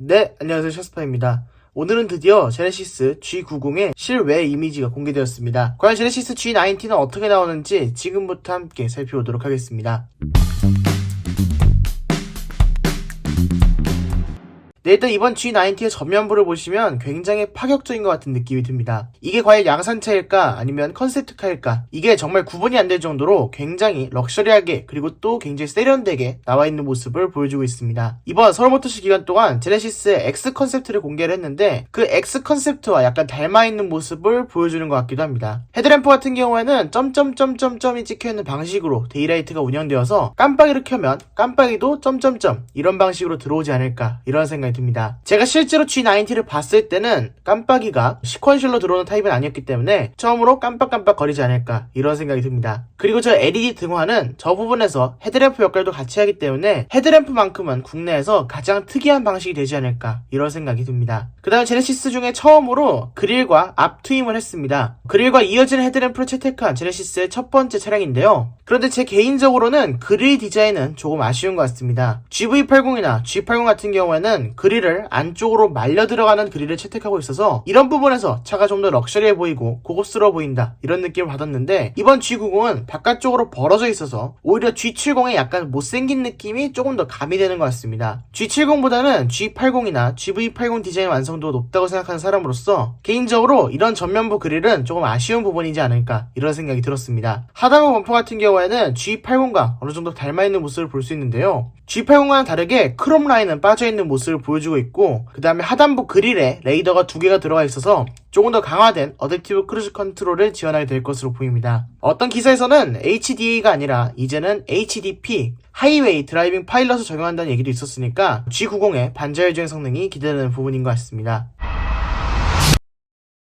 네, 안녕하세요. 샤스파입니다. 오늘은 드디어 제네시스 G90의 실외 이미지가 공개되었습니다. 과연 제네시스 G90는 어떻게 나오는지 지금부터 함께 살펴보도록 하겠습니다. 네, 일단 이번 G90의 전면부를 보시면 굉장히 파격적인 것 같은 느낌이 듭니다. 이게 과연 양산차일까 아니면 컨셉트카일까, 이게 정말 구분이 안 될 정도로 굉장히 럭셔리하게 그리고 또 굉장히 세련되게 나와 있는 모습을 보여주고 있습니다. 이번 서울모터쇼 기간 동안 제네시스의 X 컨셉트를 공개를 했는데 그 X 컨셉트와 약간 닮아있는 모습을 보여주는 것 같기도 합니다. 헤드램프 같은 경우에는 점점점점점이 찍혀있는 방식으로 데이라이트가 운영되어서 깜빡이를 켜면 깜빡이도 점점점 이런 방식으로 들어오지 않을까, 이런 생각이 듭니다. 제가 실제로 G90를 봤을 때는 깜빡이가 시퀀셜로 들어오는 타입은 아니었기 때문에 처음으로 깜빡깜빡 거리지 않을까, 이런 생각이 듭니다. 그리고 저 LED 등화는 저 부분에서 헤드램프 역할도 같이 하기 때문에 헤드램프만큼은 국내에서 가장 특이한 방식이 되지 않을까, 이런 생각이 듭니다. 그 다음 제네시스 중에 처음으로 그릴과 앞 트임을 했습니다. 그릴과 이어지는 헤드램프를 채택한 제네시스의 첫 번째 차량인데요. 그런데 제 개인적으로는 그릴 디자인은 조금 아쉬운 것 같습니다. GV80이나 G80 같은 경우에는 그릴을 안쪽으로 말려 들어가는 그릴을 채택하고 있어서 이런 부분에서 차가 좀 더 럭셔리해 보이고 고급스러워 보인다, 이런 느낌을 받았는데 이번 G90은 바깥쪽으로 벌어져 있어서 오히려 G70의 약간 못생긴 느낌이 조금 더 가미되는 것 같습니다. G70보다는 G80이나 GV80 디자인 완성도가 높다고 생각하는 사람으로서 개인적으로 이런 전면부 그릴은 조금 아쉬운 부분이지 않을까, 이런 생각이 들었습니다. 하단부 범퍼 같은 경우에는 G80과 어느 정도 닮아있는 모습을 볼 수 있는데요. G80과는 다르게 크롬 라인은 빠져있는 모습을 보여주고 있고, 그 다음에 하단부 그릴에 레이더가 2개가 들어가 있어서 조금 더 강화된 어댑티브 크루즈 컨트롤을 지원하게 될 것으로 보입니다. 어떤 기사에서는 HDA가 아니라 이제는 HDP, 하이웨이 드라이빙 파일럿을 적용한다는 얘기도 있었으니까 G90의 반자율 주행 성능이 기대되는 부분인 것 같습니다.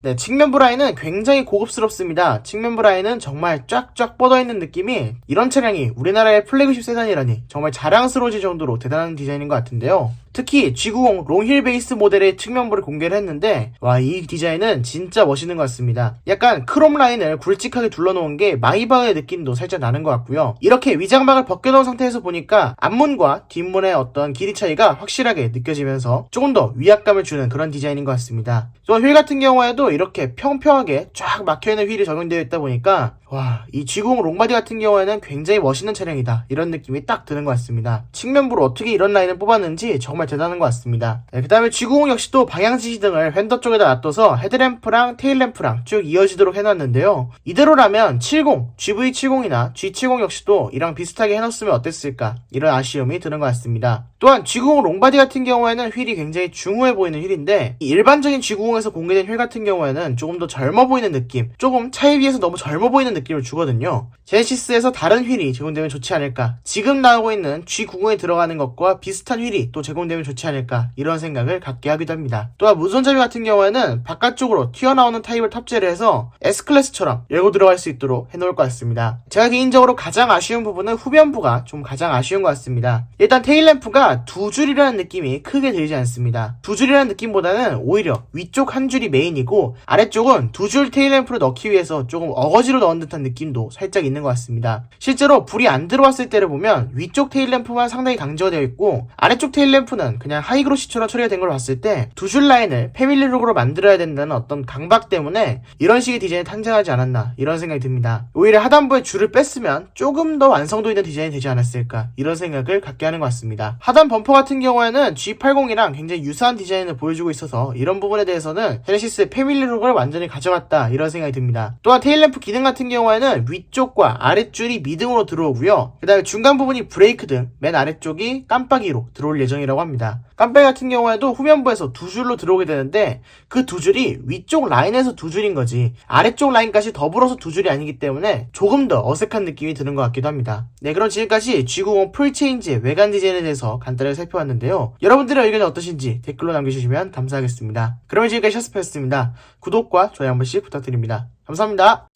네, 측면부 라인은 굉장히 고급스럽습니다. 측면부 라인은 정말 쫙쫙 뻗어있는 느낌이, 이런 차량이 우리나라의 플래그십 세단이라니 정말 자랑스러워질 정도로 대단한 디자인인 것 같은데요. 특히 G90 롱힐 베이스 모델의 측면부를 공개를 했는데 와, 이 디자인은 진짜 멋있는 것 같습니다. 약간 크롬 라인을 굵직하게 둘러놓은 게 마이바흐의 느낌도 살짝 나는 것 같고요. 이렇게 위장막을 벗겨놓은 상태에서 보니까 앞문과 뒷문의 어떤 길이 차이가 확실하게 느껴지면서 조금 더 위압감을 주는 그런 디자인인 것 같습니다. 또 휠 같은 경우에도 이렇게 평평하게 쫙 막혀있는 휠이 적용되어 있다 보니까 와, 이 G90 롱바디 같은 경우에는 굉장히 멋있는 차량이다, 이런 느낌이 딱 드는 것 같습니다. 측면부로 어떻게 이런 라인을 뽑았는지 정말 대단한 것 같습니다. 네, 그 다음에 G90 역시 또 방향지시등을 휀더 쪽에다 놔둬서 헤드램프랑 테일램프랑 쭉 이어지도록 해놨는데요. 이대로라면 70, GV70이나 G70 역시도 이랑 비슷하게 해놨으면 어땠을까, 이런 아쉬움이 드는 것 같습니다. 또한 G90 롱바디 같은 경우에는 휠이 굉장히 중후해 보이는 휠인데 일반적인 G90에서 공개된 휠 같은 경우에는 조금 더 젊어 보이는 느낌, 조금 차에 비해서 너무 젊어 보이는 느낌을 주거든요. 제네시스에서 다른 휠이 제공되면 좋지 않을까, 지금 나오고 있는 G90에 들어가는 것과 비슷한 휠이 또 제공되면 좋지 않을까, 이런 생각을 갖게 하기도 합니다. 또한 무손잡이 같은 경우에는 바깥쪽으로 튀어나오는 타입을 탑재를 해서 S클래스처럼 열고 들어갈 수 있도록 해놓을 것 같습니다. 제가 개인적으로 가장 아쉬운 부분은 후면부가 좀 가장 아쉬운 것 같습니다. 일단 테일램프가 두 줄이라는 느낌이 크게 들지 않습니다. 두 줄이라는 느낌보다는 오히려 위쪽 한 줄이 메인이고 아래쪽은 두 줄 테일램프를 넣기 위해서 조금 어거지로 넣은 듯한 느낌도 살짝 있는 것 같습니다. 실제로 불이 안 들어왔을 때를 보면 위쪽 테일램프만 상당히 강조가 되어 있고 아래쪽 테일램프는 그냥 하이그로시처럼 처리가 된 걸 봤을 때 두 줄 라인을 패밀리룩으로 만들어야 된다는 어떤 강박 때문에 이런 식의 디자인이 탄생하지 않았나, 이런 생각이 듭니다. 오히려 하단부에 줄을 뺐으면 조금 더 완성도 있는 디자인이 되지 않았을까, 이런 생각을 갖게 하는 것 같습니다. 하단 범퍼 같은 경우에는 G80이랑 굉장히 유사한 디자인을 보여주고 있어서 이런 부분에 대해서는 제네시스의 패밀리룩을 완전히 가져갔다, 이런 생각이 듭니다. 또한 테일램프 기능 같은 경우에는 위쪽과 아래줄이 미등으로 들어오고요. 그 다음에 중간 부분이 브레이크 등 맨 아래쪽이 깜빡이로 들어올 예정이라고 합니다. 깜빡이 같은 경우에도 후면부에서 두 줄로 들어오게 되는데 그 두 줄이 위쪽 라인에서 두 줄인 거지 아래쪽 라인까지 더불어서 두 줄이 아니기 때문에 조금 더 어색한 느낌이 드는 것 같기도 합니다. 네, 그럼 지금까지 G90 풀체인지의 외관 디자인에 대해서 간단하게 살펴봤는데요. 여러분들의 의견이 어떠신지 댓글로 남겨주시면 감사하겠습니다. 그러면 지금까지 샤스파였습니다. 구독과 좋아요 한 번씩 부탁드립니다. 감사합니다.